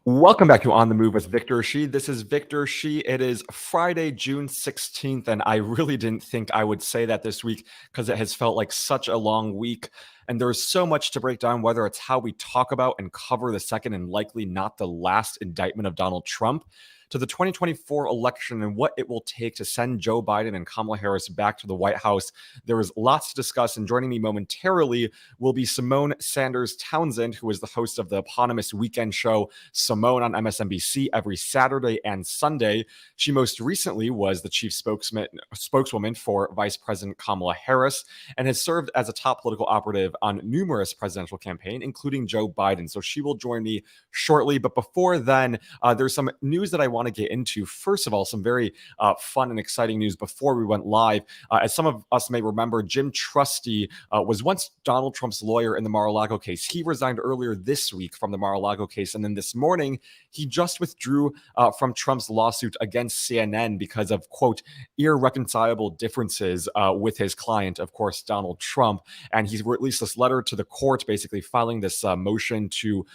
Welcome back to On the Move with Victor Shi. This is Victor Shi. It is Friday, June 16th, and I really didn't think I would say that this week because it has felt like such a long week. And there's so much to break down, whether it's how we talk about and cover the second and likely not the last indictment of Donald Trump, to the 2024 election and what it will take to send Joe Biden and Kamala Harris back to the White House. There is lots to discuss, and joining me momentarily will be Symone Sanders-Townsend, who is the host of the eponymous weekend show Symone on MSNBC every Saturday and Sunday. She most recently was the chief spokeswoman for Vice President Kamala Harris and has served as a top political operative on numerous presidential campaigns, including Joe Biden. So she will join me shortly. But before then, there's some news that I want to get into. First of all, some very fun and exciting news before we went live. As some of us may remember, Jim Trusty was once Donald Trump's lawyer in the Mar-a-Lago case. He resigned earlier this week from the Mar-a-Lago case, and then this morning he just withdrew from Trump's lawsuit against CNN because of, quote, irreconcilable differences with his client, of course, Donald Trump. And he's released this letter to the court, basically filing this motion to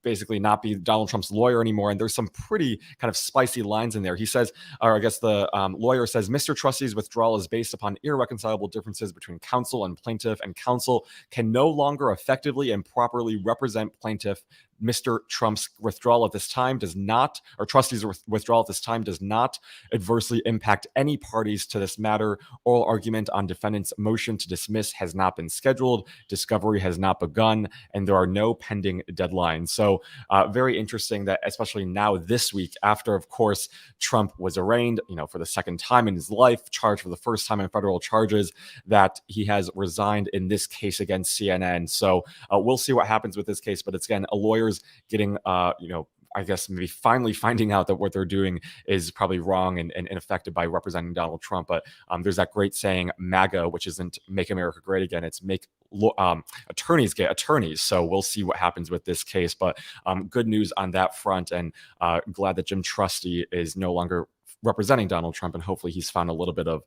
basically not be Donald Trump's lawyer anymore. And there's some pretty kind of spicy lines in there. He says, or I guess the lawyer says, Mr. Trusty's withdrawal is based upon irreconcilable differences between counsel and plaintiff, and counsel can no longer effectively and properly represent plaintiff. Mr. Trump's withdrawal at this time does not, or Trustee's withdrawal at this time does not adversely impact any parties to this matter. Oral argument on defendant's motion to dismiss has not been scheduled. Discovery has not begun, and there are no pending deadlines. So very interesting that, especially now this week, after, of course, Trump was arraigned, for the second time in his life, charged for the first time in federal charges, that he has resigned in this case against CNN. So we'll see what happens with this case. But it's, again, a lawyer's getting, I guess maybe finally finding out that what they're doing is probably wrong and affected by representing Donald Trump. But there's that great saying, MAGA, which isn't Make America Great Again, it's make attorneys get attorneys. So we'll see what happens with this case. But good news on that front, and glad that Jim Trusty is no longer representing Donald Trump, and hopefully he's found a little bit of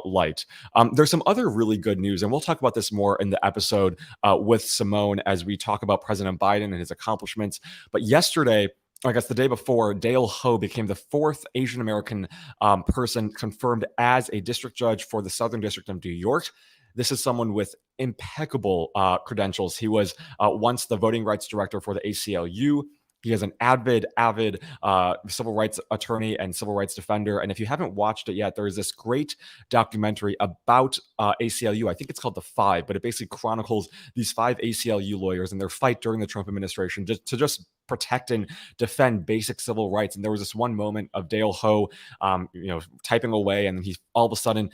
light. There's some other really good news, and we'll talk about this more in the episode with Symone as we talk about President Biden and his accomplishments. But yesterday, I guess the day before, Dale Ho became the fourth Asian American person confirmed as a district judge for the Southern District of New York. This is someone with impeccable credentials. He was once the voting rights director for the ACLU. He is an avid civil rights attorney and civil rights defender. And if you haven't watched it yet, there is this great documentary about ACLU. I think it's called The Five, but it basically chronicles these five ACLU lawyers and their fight during the Trump administration to just protect and defend basic civil rights. And there was this one moment of Dale Ho, typing away, and he all of a sudden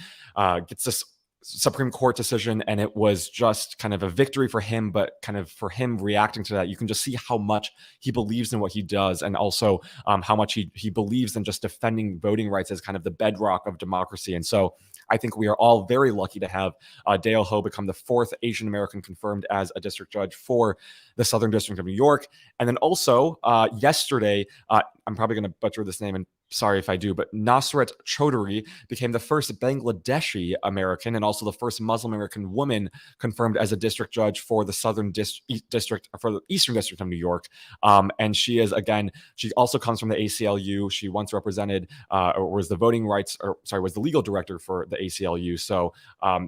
gets this Supreme Court decision, and it was just kind of a victory for him, but kind of for him reacting to that, you can just see how much he believes in what he does, and also how much he believes in just defending voting rights as kind of the bedrock of democracy. And so I think we are all very lucky to have Dale Ho become the fourth Asian American confirmed as a district judge for the Southern District of New York. And then also yesterday, I'm probably going to butcher this name, and sorry if I do, but Nasrat Chaudhary became the first Bangladeshi American and also the first Muslim American woman confirmed as a district judge for the District for the Eastern District of New York. And she also comes from the ACLU. She once represented or was the was the legal director for the ACLU. So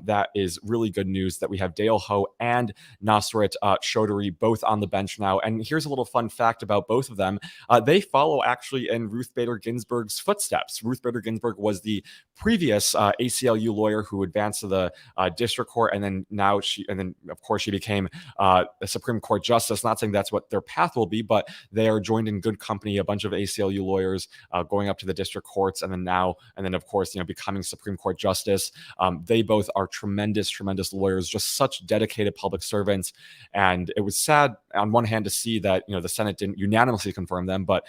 that is really good news that we have Dale Ho and Nasrat Chaudhary both on the bench now. And here's a little fun fact about both of them. They follow actually in Ruth Bader Ginsburg's footsteps. Ruth Bader Ginsburg was the previous ACLU lawyer who advanced to the district court, and then of course she became a Supreme Court justice. Not saying that's what their path will be, but they are joined in good company. A bunch of ACLU lawyers going up to the district courts, and then of course becoming Supreme Court justice. They both are tremendous lawyers, just such dedicated public servants. And it was sad on one hand to see that the Senate didn't unanimously confirm them, but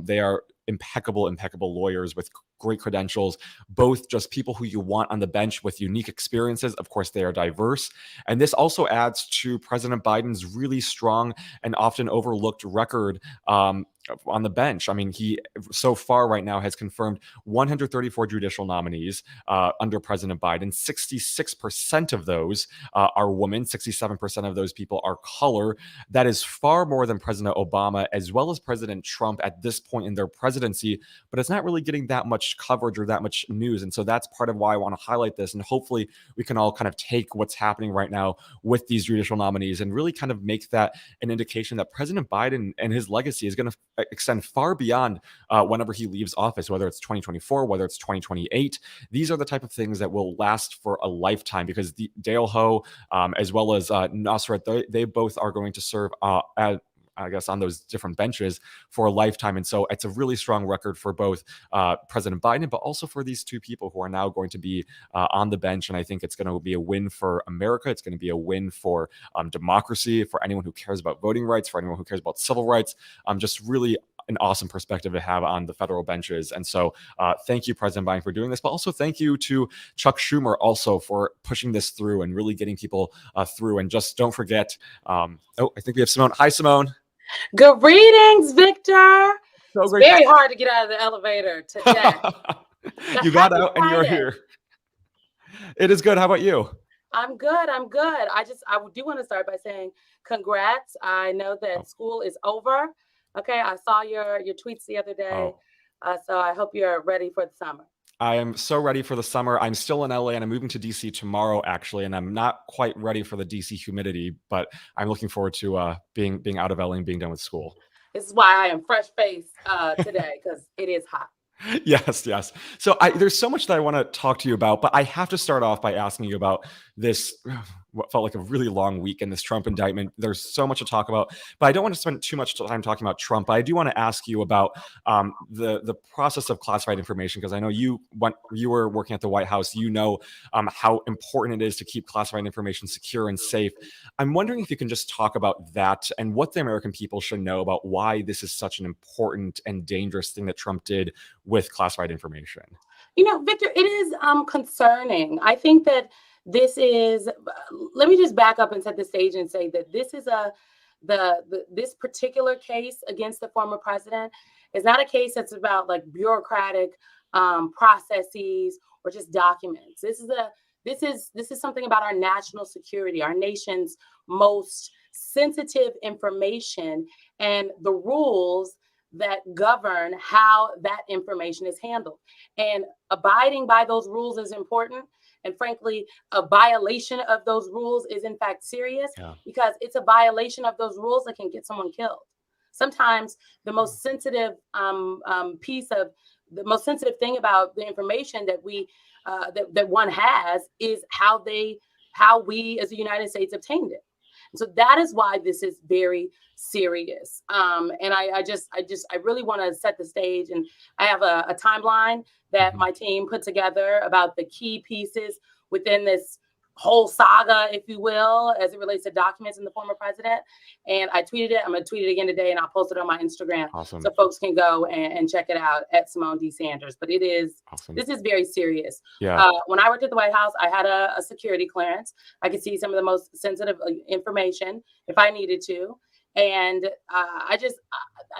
they are impeccable lawyers with great credentials, both just people who you want on the bench with unique experiences. Of course, they are diverse. And this also adds to President Biden's really strong and often overlooked record on the bench. I mean, he so far right now has confirmed 134 judicial nominees under President Biden. 66% of those are women. 67% of those people are color. That is far more than President Obama as well as President Trump at this point in their presidency, but it's not really getting that much coverage or that much news. And so that's part of why I want to highlight this. And hopefully we can all kind of take what's happening right now with these judicial nominees and really kind of make that an indication that President Biden and his legacy is going to extend far beyond whenever he leaves office, whether it's 2024, whether it's 2028. These are the type of things that will last for a lifetime, because Dale Ho, as well as Nasrat, they both are going to serve I guess, on those different benches for a lifetime. And so it's a really strong record for both President Biden, but also for these two people who are now going to be on the bench. And I think it's going to be a win for America. It's going to be a win for democracy, for anyone who cares about voting rights, for anyone who cares about civil rights. Just really an awesome perspective to have on the federal benches. And so thank you, President Biden, for doing this, but also thank you to Chuck Schumer also for pushing this through and really getting people through. And just don't forget, I think we have Symone. Hi, Symone. Greetings, Victor. So it's very hard to get out of the elevator today. You got out and you're here. It is good. How about you? I'm good. I do want to start by saying congrats. I know that school is over. Okay, I saw your tweets the other day. So I hope you're ready for the summer. I am so ready for the summer. I'm still in LA and I'm moving to DC tomorrow, actually, and I'm not quite ready for the DC humidity, but I'm looking forward to being out of LA and being done with school. This is why I am fresh-faced today, because it is hot. Yes. So there's so much that I want to talk to you about, but I have to start off by asking you about this, what felt like a really long week in this Trump indictment. There's so much to talk about, but I don't want to spend too much time talking about Trump. But I do want to ask you about the process of classified information, because I know you were working at the White House. You know how important it is to keep classified information secure and safe. I'm wondering if you can just talk about that and what the American people should know about why this is such an important and dangerous thing that Trump did with classified information. Victor, it is concerning. I think that this is, let me just back up and set the stage and say that this is this particular case against the former president is not a case that's about like bureaucratic processes or just documents. This is something about our national security, our nation's most sensitive information, and the rules that govern how that information is handled. And abiding by those rules is important. And frankly, a violation of those rules is in fact serious, because it's a violation of those rules that can get someone killed. Sometimes the most sensitive the most sensitive thing about the information that that one has is how we as the United States obtained it. So that is why this is very serious. And I really want to set the stage. And I have a timeline that my team put together about the key pieces within this whole saga, if you will, as it relates to documents in the former president. And I tweeted it. I'm going to tweet it again today, and I'll post it on my Instagram. Awesome. So folks can go and check it out at Symone D. Sanders. But it is, This is very serious. Yeah. When I worked at the White House, I had a security clearance. I could see some of the most sensitive information if I needed to. And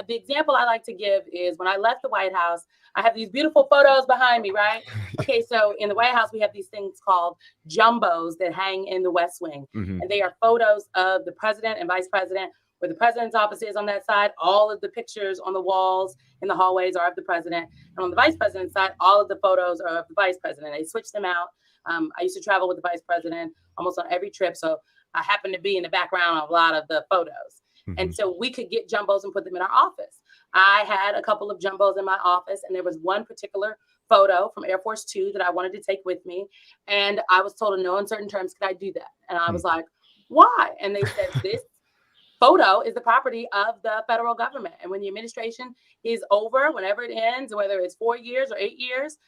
the example I like to give is when I left the White House, I have these beautiful photos behind me, right? Okay, so in the White House, we have these things called jumbos that hang in the West Wing. Mm-hmm. And they are photos of the president and vice president, where the president's office is on that side. All of the pictures on the walls in the hallways are of the president. And on the vice president's side, all of the photos are of the vice president. They switch them out. I used to travel with the vice president almost on every trip. So I happened to be in the background of a lot of the photos. Mm-hmm. And so we could get jumbos and put them in our office. I had a couple of jumbos in my office, and there was one particular photo from Air Force Two that I wanted to take with me. And I was told in no uncertain terms, could I do that? And I was like, why? And they said, this photo is the property of the federal government. And when the administration is over, whenever it ends, whether it's 4 years or 8 years,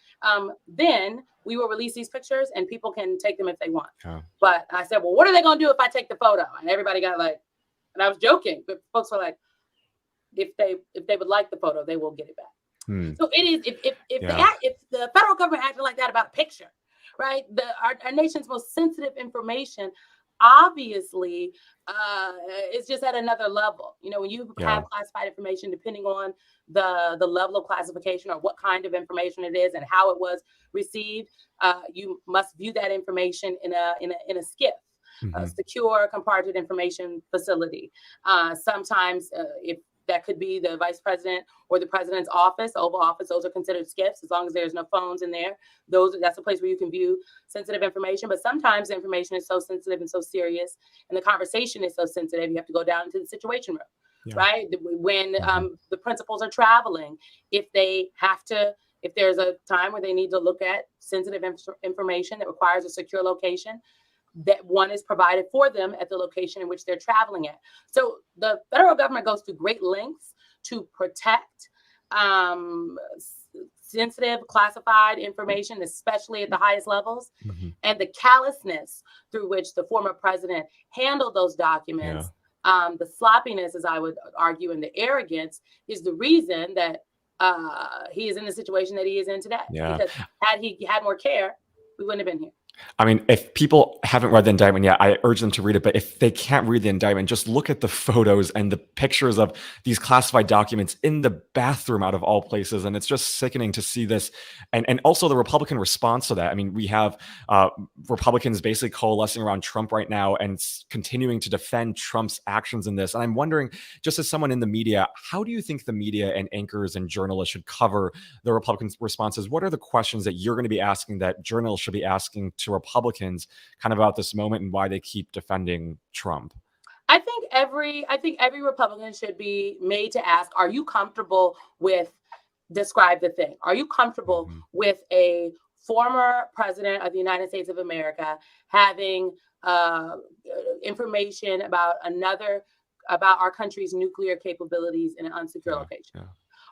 then we will release these pictures and people can take them if they want. Oh. But I said, well, what are they going to do if I take the photo? And everybody got like, and I was joking, but folks were like, if they would like the photo, they will get it back. So it is, if the federal government acted like that about a picture, right? Our nation's most sensitive information obviously, it's just at another level. When you Yeah. have classified information, depending on the level of classification or what kind of information it is and how it was received, you must view that information in a SCIF. A Hmm. secure compartmented information facility. Sometimes, if that could be the vice president or the president's office, Oval Office, those are considered SCIFs as long as there's no phones in there. That's a place where you can view sensitive information. But sometimes the information is so sensitive and so serious, and the conversation is so sensitive, you have to go down into the situation room, Yeah. right? When Hmm. the principals are traveling, if there's a time where they need to look at sensitive information that requires a secure location, that one is provided for them at the location in which they're traveling at. So the federal government goes to great lengths to protect sensitive, classified information, especially at the highest levels. Hmm. And the callousness through which the former president handled those documents, the sloppiness, as I would argue, and the arrogance is the reason that he is in the situation that he is in today. Yeah. Because had he had more care, we wouldn't have been here. I mean, if people haven't read the indictment yet, I urge them to read it. But if they can't read the indictment, just look at the photos and the pictures of these classified documents in the bathroom, out of all places. And it's just sickening to see this. And also the Republican response to that. I mean, we have Republicans basically coalescing around Trump right now and continuing to defend Trump's actions in this. And I'm wondering, just as someone in the media, how do you think the media and anchors and journalists should cover the Republican responses? What are the questions that you're going to be asking that journalists should be asking to Republicans kind of about this moment and why they keep defending Trump? I think every Republican should be made to ask, are you comfortable with, describe the thing? Are you comfortable with a former president of the United States of America having information about our country's nuclear capabilities in an unsecure location? Yeah.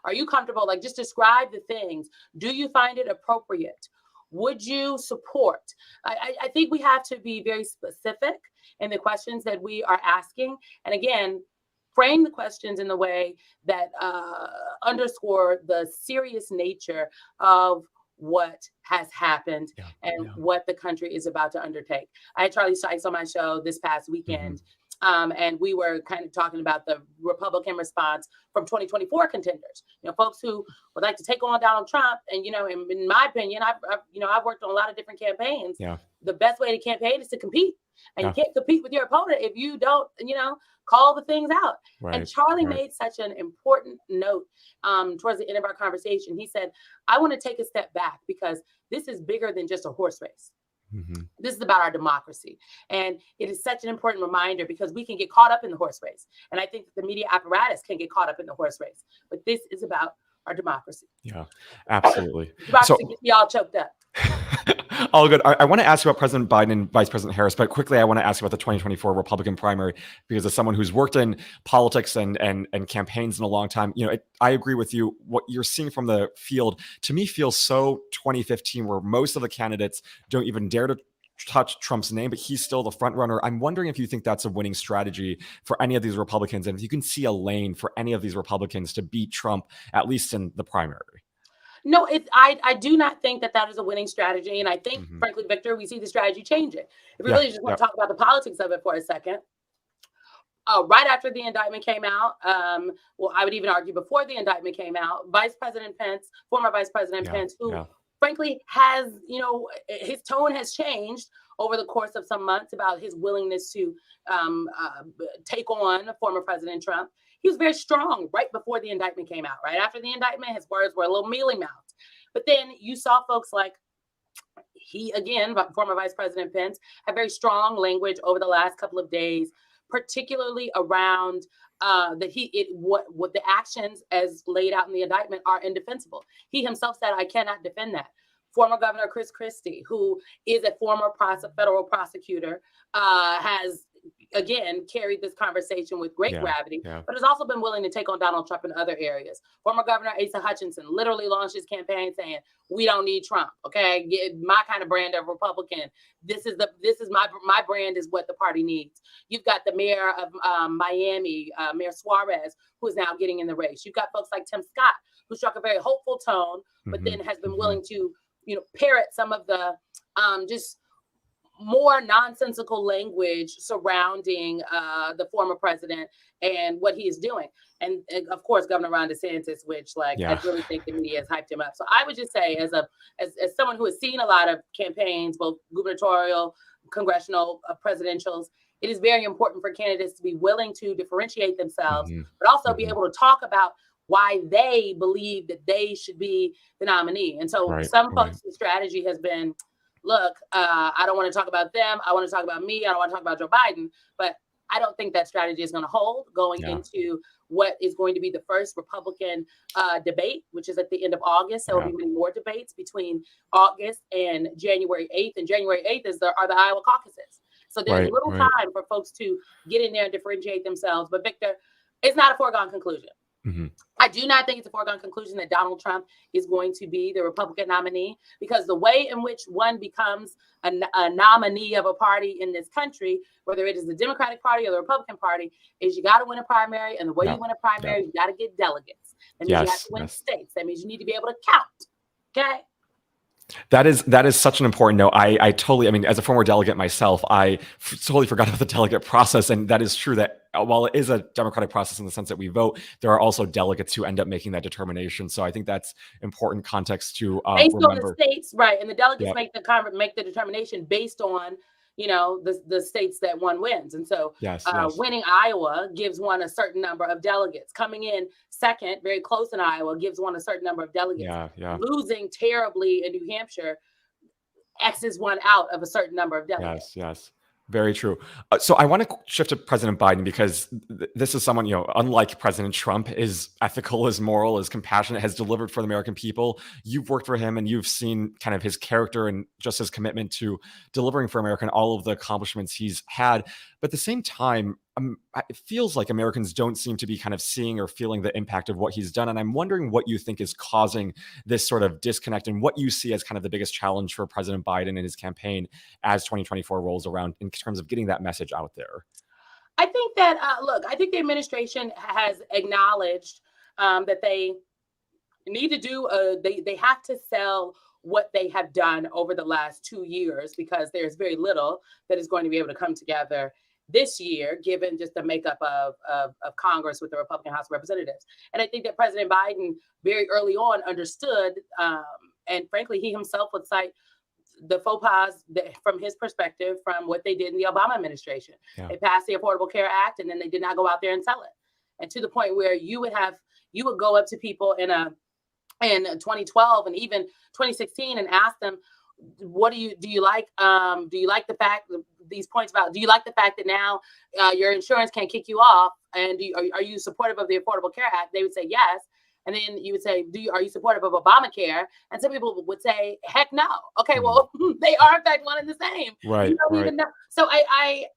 Are you comfortable? Like, just describe the things. Do you find it appropriate? Would you support? I think we have to be very specific in the questions that we are asking. And again, frame the questions in the way that underscore the serious nature of what has happened and what the country is about to undertake. I had Charlie Sykes on my show this past weekend. And we were kind of talking about the Republican response from 2024 contenders, folks who would like to take on Donald Trump. And, in my opinion, I've worked on a lot of different campaigns. Yeah. The best way to campaign is to compete. And you can't compete with your opponent if you don't, call the things out. Right. And Charlie made such an important note towards the end of our conversation. He said, I want to take a step back because this is bigger than just a horse race. This is about our democracy. And it is such an important reminder because we can get caught up in the horse race. And I think that the media apparatus can get caught up in the horse race. But this is about our democracy. Yeah, absolutely. Democracy gets me all choked up. All good. I want to ask you about President Biden and Vice President Harris, but quickly, I want to ask you about the 2024 Republican primary, because as someone who's worked in politics and campaigns in a long time, I agree with you. What you're seeing from the field, to me, feels so 2015, where most of the candidates don't even dare to touch Trump's name, but he's still the front runner. I'm wondering if you think that's a winning strategy for any of these Republicans, and if you can see a lane for any of these Republicans to beat Trump, at least in the primary. No, I do not think that is a winning strategy. And I think, frankly, Victor, we see the strategy changing. If we really just want to talk about the politics of it for a second, right after the indictment came out, well, I would even argue before the indictment came out, former Vice President Pence, who frankly has, his tone has changed over the course of some months about his willingness to take on former President Trump. He was very strong right before the indictment came out. Right after the indictment, his words were a little mealy-mouthed. But then you saw folks like former Vice President Pence, have very strong language over the last couple of days, particularly around what the actions as laid out in the indictment are indefensible. He himself said, I cannot defend that. Former Governor Chris Christie, who is a former federal prosecutor, has again carried this conversation with great gravity, but has also been willing to take on Donald Trump in other areas. Former Governor Asa Hutchinson literally launched his campaign saying, "We don't need Trump. Okay, get my kind of brand of Republican. This is my brand is what the party needs." You've got the mayor of Miami, Mayor Suarez, who is now getting in the race. You've got folks like Tim Scott, who struck a very hopeful tone, but then has been willing to parrot some of the just more nonsensical language surrounding the former president and what he is doing. And of course, Governor Ron DeSantis, which I Yeah. really think the media has hyped him up. So I would just say, as someone who has seen a lot of campaigns, both gubernatorial, congressional, presidentials, it is very important for candidates to be willing to differentiate themselves, but also be able to talk about why they believe that they should be the nominee. And so some folks' strategy has been, look, I don't want to talk about them. I want to talk about me. I don't want to talk about Joe Biden. But I don't think that strategy is going to hold going into what is going to be the first Republican debate, which is at the end of August. There will be many more debates between August and January 8th. And January 8th are the Iowa caucuses. So there's little time for folks to get in there and differentiate themselves. But Victor, it's not a foregone conclusion. I do not think it's a foregone conclusion that Donald Trump is going to be the Republican nominee, because the way in which one becomes a nominee of a party in this country, whether it is the Democratic Party or the Republican Party, is you got to win a primary. And the way you win a primary, you got to get delegates. That means you have to win states. That means you need to be able to count. Okay. That is such an important note. I totally, I mean, as a former delegate myself, I totally forgot about the delegate process. And that is true that while it is a democratic process in the sense that we vote, there are also delegates who end up making that determination. So I think that's important context to based remember. on the states, right? And the delegates make the determination based on, the states that one wins. And so winning Iowa gives one a certain number of delegates. Coming in second, very close in Iowa, gives one a certain number of delegates. Losing terribly in New Hampshire X's one out of a certain number of delegates. Yes. Very true. So I want to shift to President Biden, because this is someone, unlike President Trump, is ethical, is moral, is compassionate, has delivered for the American people. You've worked for him and you've seen kind of his character and just his commitment to delivering for America and all of the accomplishments he's had. But at the same time, it feels like Americans don't seem to be kind of seeing or feeling the impact of what he's done. And I'm wondering what you think is causing this sort of disconnect, and what you see as kind of the biggest challenge for President Biden and his campaign as 2024 rolls around in terms of getting that message out there. I think that, I think the administration has acknowledged that they need to do, they have to sell what they have done over the last 2 years, because there's very little that is going to be able to come together this year, given just the makeup of Congress with the Republican House of Representatives. And I think that President Biden very early on understood, and frankly, he himself would cite the faux pas from his perspective from what they did in the Obama administration. They passed the Affordable Care Act, and then they did not go out there and sell it. And to the point where you would go up to people in 2012 and even 2016 and ask them, what do you like the fact, these points about, do you like the fact that now your insurance can't kick you off, and are you supportive of the Affordable Care Act? They would say yes. And then you would say, are you supportive of Obamacare? And some people would say, heck no. Okay, well, they are in fact one and the same. Right. You don't even know. So I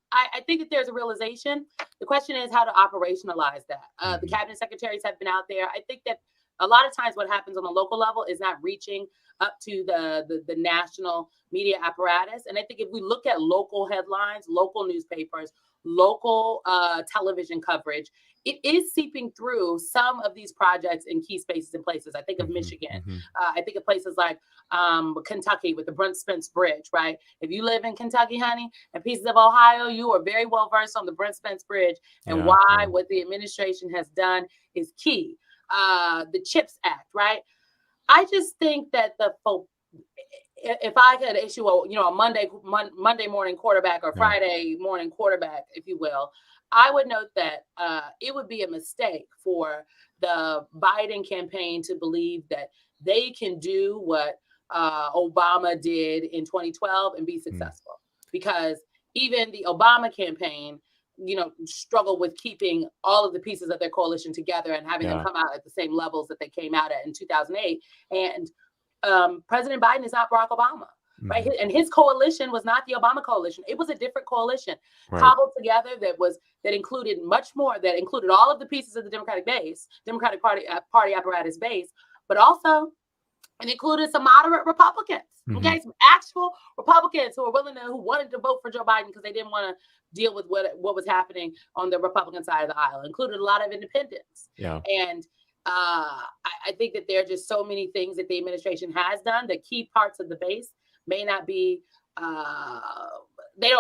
think that there's a realization. The question is how to operationalize that. The cabinet secretaries have been out there. I think that a lot of times what happens on the local level is not reaching up to the national media apparatus. And I think if we look at local headlines, local newspapers, local television coverage, it is seeping through some of these projects in key spaces and places. I think of Michigan. I think of places like Kentucky with the Brent Spence Bridge, right? If you live in Kentucky, honey, and pieces of Ohio, you are very well versed on the Brent Spence Bridge and why what the administration has done is key. The CHIPS Act, right? I just think that if I could issue a Monday morning quarterback or Friday morning quarterback, if you will, I would note that it would be a mistake for the Biden campaign to believe that they can do what Obama did in 2012 and be successful, because even the Obama campaign, struggled with keeping all of the pieces of their coalition together and having them come out at the same levels that they came out at in 2008. And President Biden is not Barack Obama, right? And his coalition was not the Obama coalition. It was a different coalition cobbled together that included much more, that included all of the pieces of the Democratic Party apparatus base, but also it included some moderate Republicans, okay, some actual Republicans who wanted to vote for Joe Biden because they didn't want to deal with what was happening on the Republican side of the aisle. It included a lot of independents. And I think that there are just so many things that the administration has done that key parts of the base may not be may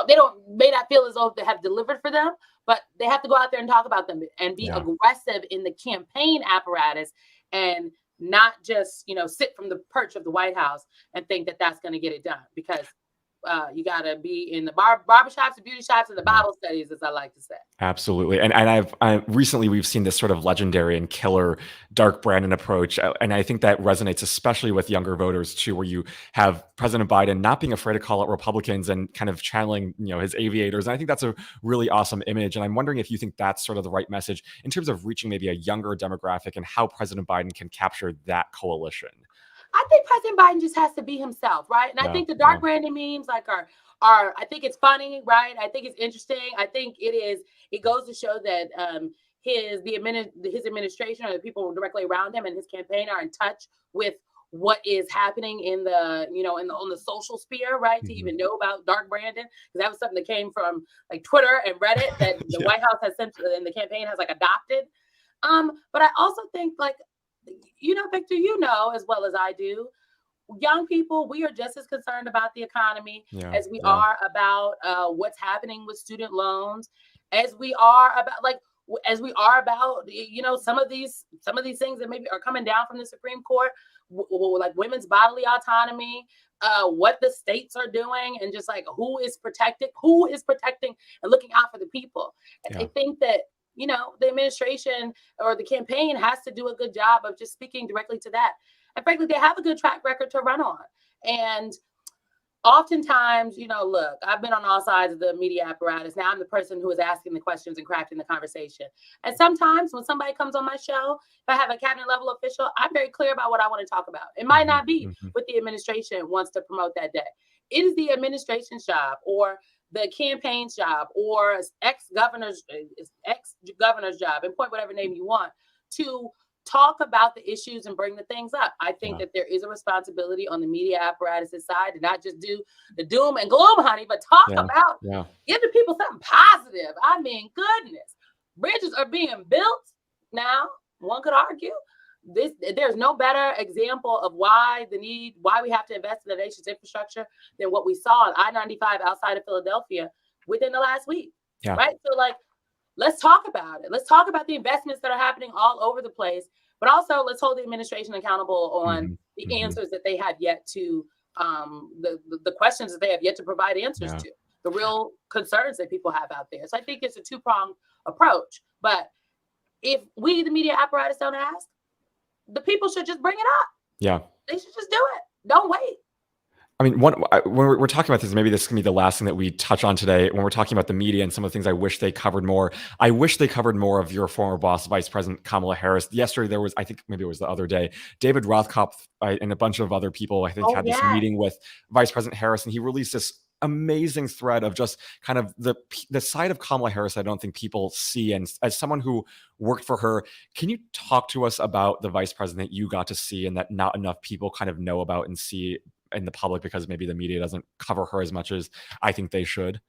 not feel as though they have delivered for them, but they have to go out there and talk about them and be aggressive in the campaign apparatus and not just, sit from the perch of the White House and think that that's going to get it done, because you got to be in the barbershops, the beauty shops, and the Bible studies, as I like to say. Absolutely. And I recently we've seen this sort of legendary and killer Dark Brandon approach. And I think that resonates especially with younger voters too, where you have President Biden not being afraid to call out Republicans and kind of channeling, his aviators. And I think that's a really awesome image. And I'm wondering if you think that's sort of the right message in terms of reaching maybe a younger demographic and how President Biden can capture that coalition. I think President Biden just has to be himself, right? And I think the Dark Brandon memes are I think it's funny, right? I think it's interesting. I think it goes to show that his administration or the people directly around him and his campaign are in touch with what is happening in the on the social sphere, right? To even know about Dark Brandon, because that was something that came from like Twitter and Reddit that the White House has sent and the campaign has like adopted. But I also think Victor, as well as I do, young people, we are just as concerned about the economy as we are about what's happening with student loans, as we are about some of these things that maybe are coming down from the Supreme Court, like women's bodily autonomy, what the states are doing, and just like who is protecting and looking out for the people. And I think that the administration or the campaign has to do a good job of just speaking directly to that. And frankly, they have a good track record to run on. And oftentimes, look, I've been on all sides of the media apparatus. Now I'm the person who is asking the questions and crafting the conversation. And sometimes when somebody comes on my show, if I have a cabinet level official, I'm very clear about what I want to talk about. It might not be what the administration wants to promote that day. It is the administration's job or the campaign's job or ex-governor's job, and point whatever name you want, to talk about the issues and bring the things up. I think that there is a responsibility on the media apparatus' side to not just do the doom and gloom, honey, but talk about give the people something positive. I mean, goodness, bridges are being built now. One could argue there's no better example of why we have to invest in the nation's infrastructure than what we saw on I-95 outside of Philadelphia within the last week. Right? So let's talk about it. Let's talk about the investments that are happening all over the place, but also let's hold the administration accountable on the answers that they have yet to, the questions that they have yet to provide answers to, the real concerns that people have out there. So I think it's a two-pronged approach. But if we, the media apparatus, don't ask, the people should just bring it up. Yeah. They should just do it. Don't wait. I mean, when we're talking about this, maybe this can be the last thing that we touch on today. When we're talking about the media and some of the things I wish they covered more, I wish they covered more of your former boss, Vice President Kamala Harris. Yesterday, there was, I think maybe it was the other day, David Rothkopf and a bunch of other people, I think, had this meeting with Vice President Harris, and he released this amazing thread of just kind of the side of Kamala Harris I don't think people see. And as someone who worked for her, can you talk to us about the vice president you got to see and that not enough people kind of know about and see in the public because maybe the media doesn't cover her as much as I think they should?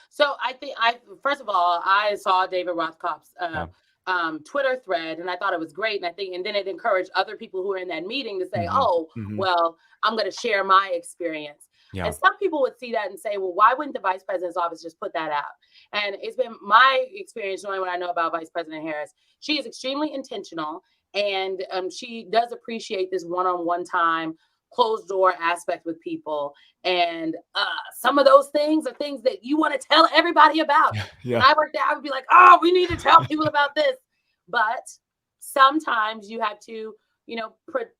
So I think first of all, I saw David Rothkopf's Twitter thread, and I thought it was great. And then it encouraged other people who were in that meeting to say, well, I'm going to share my experience. Yeah. And some people would see that and say, well, why wouldn't the vice president's office just put that out? And it's been my experience knowing what I know about Vice President Harris. She is extremely intentional, and she does appreciate this one-on-one time, closed door aspect with people. And some of those things are things that you want to tell everybody about. When I worked there, I would be like, oh, we need to tell people about this. But sometimes you have to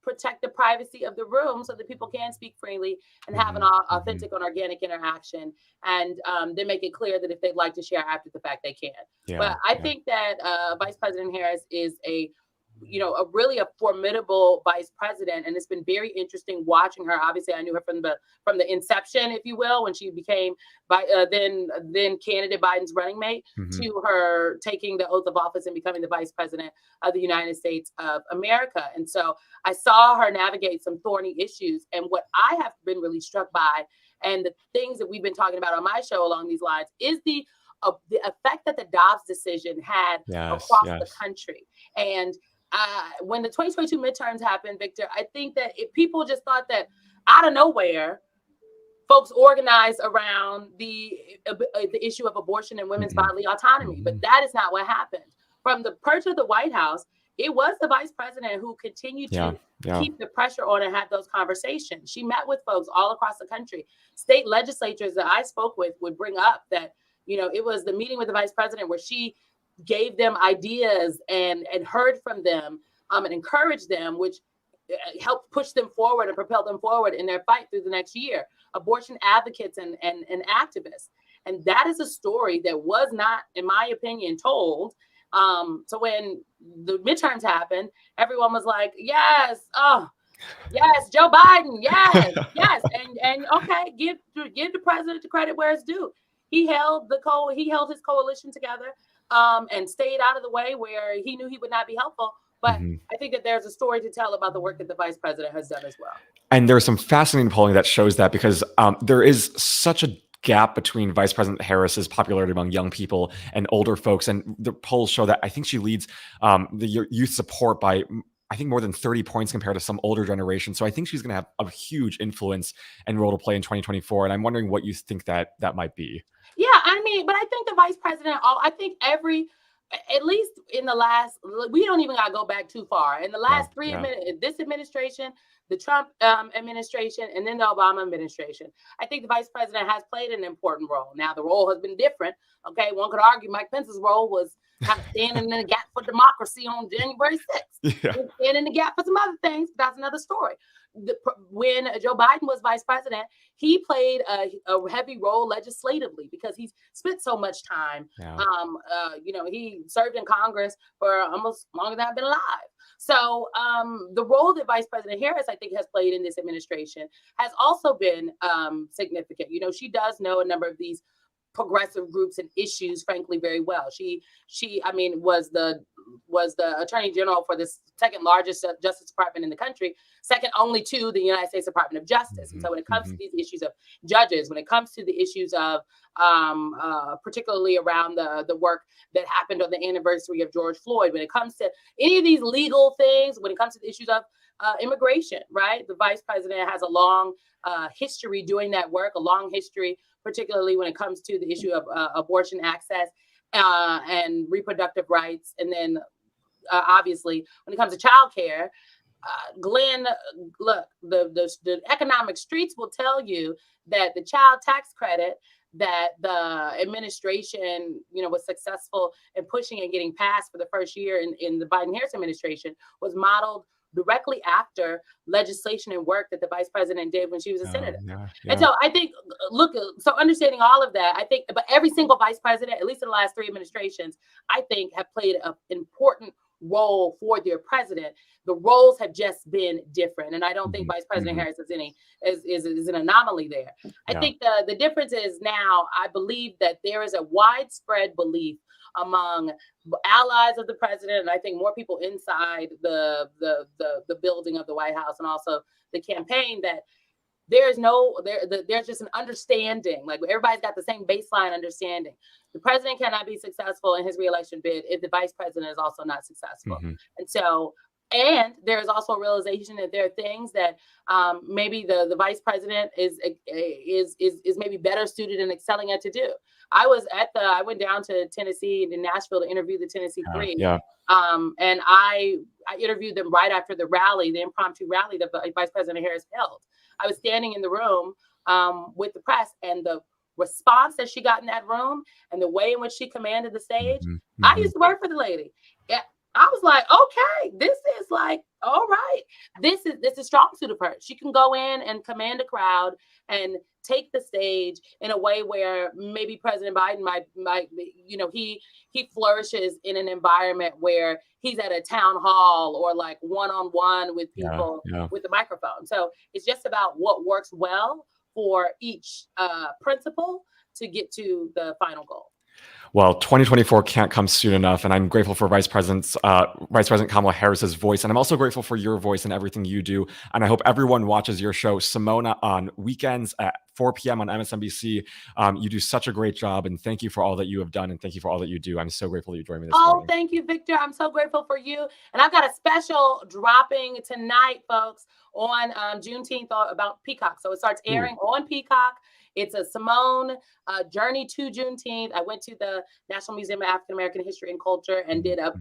protect the privacy of the room so that people can speak freely and have an authentic and organic interaction, and then make it clear that if they'd like to share after the fact, they can. But I think that Vice President Harris is a really a formidable vice president, and it's been very interesting watching her. Obviously, I knew her from the inception, if you will, when she became then candidate Biden's running mate, to her taking the oath of office and becoming the vice president of the United States of America. And so I saw her navigate some thorny issues. And what I have been really struck by, and the things that we've been talking about on my show along these lines, is the effect that the Dobbs decision had across the country. And when the 2022 midterms happened, Victor, I think that if people just thought that out of nowhere, folks organized around the issue of abortion and women's Mm-mm. bodily autonomy. But that is not what happened. From the perch of the White House, it was the vice president who continued to keep the pressure on and have those conversations. She met with folks all across the country. State legislatures that I spoke with would bring up that, it was the meeting with the vice president where she gave them ideas and heard from them and encouraged them, which helped push them forward and propel them forward in their fight through the next year. Abortion advocates and activists. And that is a story that was not, in my opinion, told. So when the midterms happened, everyone was like, yes, yes, Joe Biden, yes, yes. And okay, give the president the credit where it's due. He held his coalition together and stayed out of the way where he knew he would not be helpful. But I think that there's a story to tell about the work that the vice president has done as well. And there's some fascinating polling that shows that, because there is such a gap between Vice President Harris's popularity among young people and older folks. And the polls show that I think she leads the youth support by, I think, more than 30 points compared to some older generation. So I think she's going to have a huge influence and role to play in 2024. And I'm wondering what you think that might be. Yeah, but I think the vice president, at least in the last, we don't even got to go back too far. In the last this administration, the Trump administration, and then the Obama administration, I think the vice president has played an important role. Now, the role has been different. Okay, one could argue Mike Pence's role was kind of standing in the gap for democracy on January 6th. Yeah. Standing in the gap for some other things. That's another story. When Joe Biden was vice president, he played a heavy role legislatively because he's spent so much time. Yeah. He served in Congress for almost longer than I've been alive. So the role that Vice President Harris, I think, has played in this administration has also been significant. She does know a number of these progressive groups and issues, frankly, very well. She was the attorney general for the second largest justice department in the country, second only to the United States Department of Justice. And so when it comes to these issues of judges, when it comes to the issues of particularly around the work that happened on the anniversary of George Floyd, when it comes to any of these legal things, when it comes to the issues of immigration, right? The vice president has a long history doing that work, a long history, particularly when it comes to the issue of abortion access and reproductive rights. And then obviously when it comes to childcare, Glenn, look, the economic streets will tell you that the child tax credit that the administration, was successful in pushing and getting passed for the first year in the Biden-Harris administration was modeled directly after legislation and work that the vice president did when she was a senator. Yeah. And so I think, so understanding all of that, I think, but every single vice president, at least in the last 3 administrations, I think have played an important role for their president. The roles have just been different. And I don't think Vice President Harris is an anomaly there. I think the difference is now, I believe that there is a widespread belief among allies of the president, and I think more people inside the building of the White House and also the campaign, that there's just an understanding, like everybody's got the same baseline understanding. The president cannot be successful in his reelection bid if the vice president is also not successful. And so, and there's also a realization that there are things that maybe the vice president is maybe better suited and excelling at to do. I went down to Tennessee and in Nashville to interview the Tennessee Three. And I interviewed them right after the rally, the impromptu rally that Vice President Harris held. I was standing in the room with the press, and the response that she got in that room and the way in which she commanded the stage. I used to work for the lady. Yeah. I was like, okay, this is like, all right. This is strong suit of her. She can go in and command a crowd and take the stage in a way where maybe President Biden might he flourishes in an environment where he's at a town hall or like one-on-one with people with the microphone. So it's just about what works well for each principal to get to the final goal. Well, 2024 can't come soon enough, and I'm grateful for Vice President Kamala Harris's voice, and I'm also grateful for your voice and everything you do. And I hope everyone watches your show, Symone, on weekends at 4 p.m. on MSNBC. You do such a great job, and thank you for all that you have done, and thank you for all that you do. I'm so grateful that you joined me this morning. Thank you, Victor. I'm so grateful for you. And I've got a special dropping tonight, folks, on Juneteenth about Peacock. So it starts airing on Peacock. It's a Symone journey to Juneteenth. I went to the National Museum of African American History and Culture and did a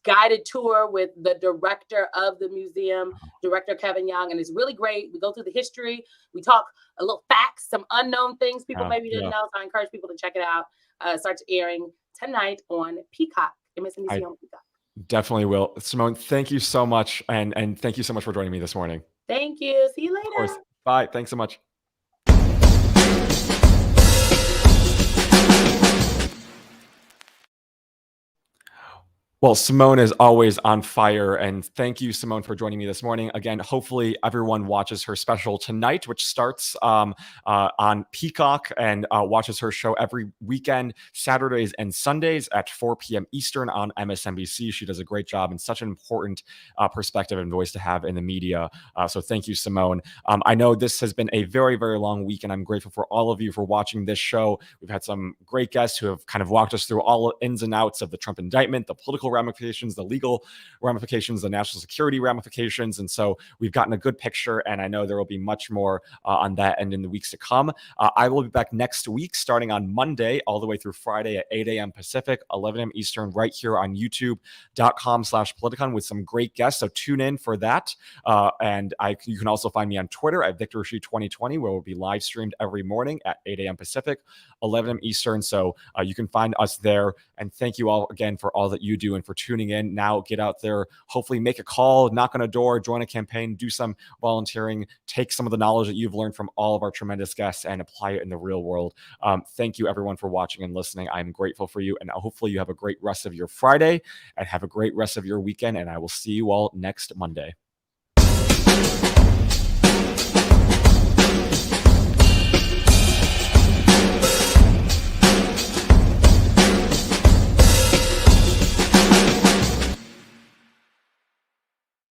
guided tour with the director of the museum, Director Kevin Young, and it's really great. We go through the history. We talk a little facts, some unknown things people maybe didn't know. So I encourage people to check it out. It starts airing tonight on Peacock, MSNBC on Peacock. Definitely will. Symone, thank you so much, and thank you so much for joining me this morning. Thank you. See you later. Of course. Bye. Thanks so much. Well, Symone is always on fire, and thank you, Symone, for joining me this morning. Again, hopefully everyone watches her special tonight, which starts on Peacock, and watches her show every weekend, Saturdays and Sundays at 4 p.m. Eastern on MSNBC. She does a great job and such an important perspective and voice to have in the media. So thank you, Symone. I know this has been a very, very long week, and I'm grateful for all of you for watching this show. We've had some great guests who have kind of walked us through all ins and outs of the Trump indictment, the political ramifications, the legal ramifications, the national security ramifications. And so we've gotten a good picture, and I know there will be much more on that end in the weeks to come. I will be back next week, starting on Monday, all the way through Friday at 8 a.m. Pacific, 11 a.m. Eastern, right here on youtube.com/Politicon with some great guests. So tune in for that. And you can also find me on Twitter at VictorShe2020, where we'll be live streamed every morning at 8 a.m. Pacific, 11 a.m. Eastern. So you can find us there. And thank you all again for all that you do and for tuning in. Now get out there, hopefully make a call, knock on a door, join a campaign, do some volunteering, take some of the knowledge that you've learned from all of our tremendous guests and apply it in the real world. Thank you everyone for watching and listening. I'm grateful for you, and hopefully you have a great rest of your Friday and have a great rest of your weekend, and I will see you all next Monday.